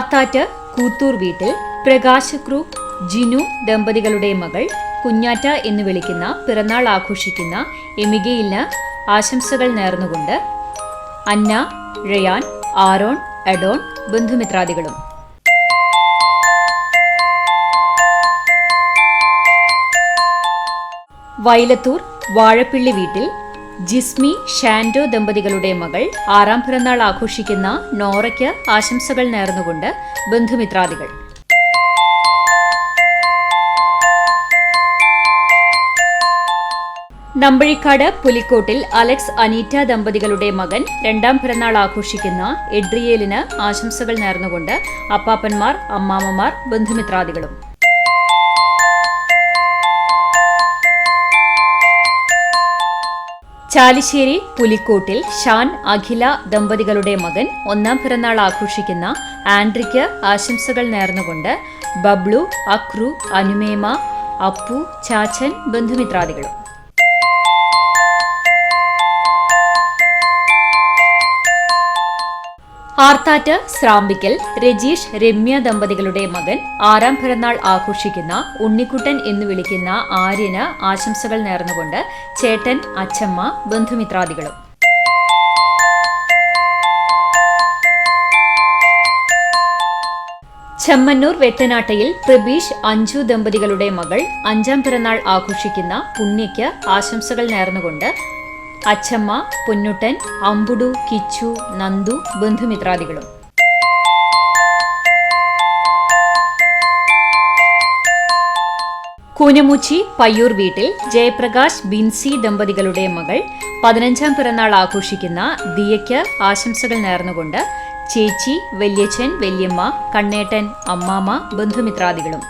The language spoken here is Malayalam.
ആർത്താറ്റ് കൂത്തൂർ വീട്ടിൽ പ്രകാശ് ക്രൂ ജിനു ദമ്പതികളുടെ മകൾ കുഞ്ഞാറ്റ എന്ന് വിളിക്കുന്ന പിറന്നാൾ ആഘോഷിക്കുന്ന എമിഗയിലിന് ആശംസകൾ നേർന്നുകൊണ്ട് അന്ന, റയാൻ, ആരോൺ, എഡോൺ, ബന്ധുമിത്രാദികളും. വൈലത്തൂർ വാഴപ്പിള്ളി വീട്ടിൽ ജിസ്മി, ഷാൻഡോ ദമ്പതികളുടെ മകൾ 6ാം പിറന്നാൾ ആഘോഷിക്കുന്ന നോറയ്ക്ക് ആശംസകൾ നേർന്നുകൊണ്ട് ബന്ധുമിത്രാദികൾ. നമ്പഴിക്കാട് പുലിക്കോട്ടിൽ അലക്സ്, അനീറ്റ ദമ്പതികളുടെ മകൻ 2ാം പിറന്നാൾ ആഘോഷിക്കുന്ന എഡ്രിയേലിന് ആശംസകൾ നേർന്നുകൊണ്ട് അപ്പാപ്പന്മാർ, അമ്മാമ്മമാർ, ബന്ധുമിത്രാദികളും. ചാലിശ്ശേരി പുലിക്കോട്ടിൽ ഷാൻ, അഖില ദമ്പതികളുടെ മകൻ 1ാം പിറന്നാൾ ആഘോഷിക്കുന്ന ആൻഡ്രിക്ക് ആശംസകൾ നേർന്നുകൊണ്ട് ബബ്ലു, അക്രു, അനുമേമ, അപ്പു, ചാച്ചൻ, ബന്ധുമിത്രാദികളും. ആർത്താറ്റ് സ്രാമ്പിക്കൽ രജീഷ്, രമ്യ ദമ്പതികളുടെ മകൻ 6ാം പിറന്നാൾ ആഘോഷിക്കുന്ന ഉണ്ണിക്കുട്ടൻ എന്ന് വിളിക്കുന്ന ആര്യന് ആശംസകൾ നേർന്നുകൊണ്ട് ചേട്ടൻ, അച്ചമ്മ, ബന്ധുമിത്രാദികളും. ചെമ്മന്നൂർ വെട്ടനാട്ടയിൽ പ്രബീഷ്, അഞ്ജു ദമ്പതികളുടെ മകൾ 5ാം പിറന്നാൾ ആഘോഷിക്കുന്ന പുണ്യയ്ക്ക് ആശംസകൾ നേർന്നുകൊണ്ട് അച്ചമ്മ, പൊന്നുട്ടൻ, അമ്പുടു, കിച്ചു, നന്ദു, ബന്ധുമിത്രാദികളും. കൂനമുച്ചി പയ്യൂർ വീട്ടിൽ ജയപ്രകാശ്, ബിൻസി ദമ്പതികളുടെ മകൾ 15ാം പിറന്നാൾ ആഘോഷിക്കുന്ന ദിയയ്ക്ക് ആശംസകൾ നേർന്നുകൊണ്ട് ചേച്ചി, വല്യച്ഛൻ, വല്യമ്മ, കണ്ണേട്ടൻ, അമ്മാമ്മ, ബന്ധുമിത്രാദികളും.